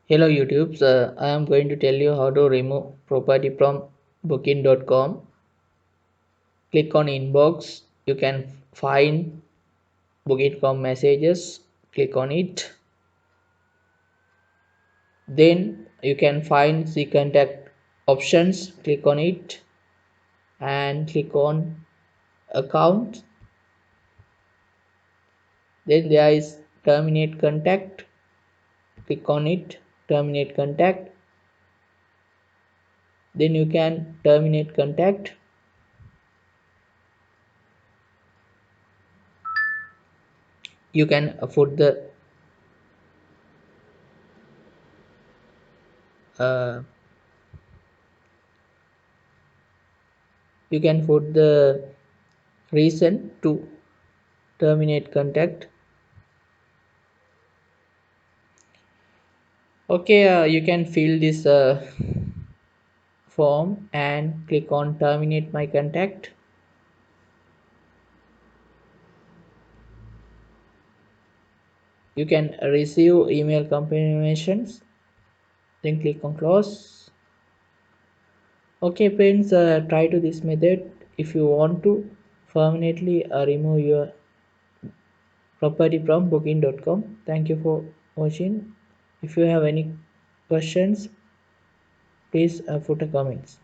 Hello YouTube, I am going to tell you how to remove property from booking.com. Click on inbox. You can find booking.com messages. Click on it. Then you can find the contact options. Click on it and click on account. Then there is terminate contact. Click on it. Terminate contact. Then you can terminate contact. You can put the uh, you can put the reason to terminate contact. Okay, you can fill this form and click on terminate my contact. You can receive email confirmations, then click on close. Okay friends, try to this method if you want to permanently remove your property from booking.com. Thank you for watching. If you have any questions, please put a comments.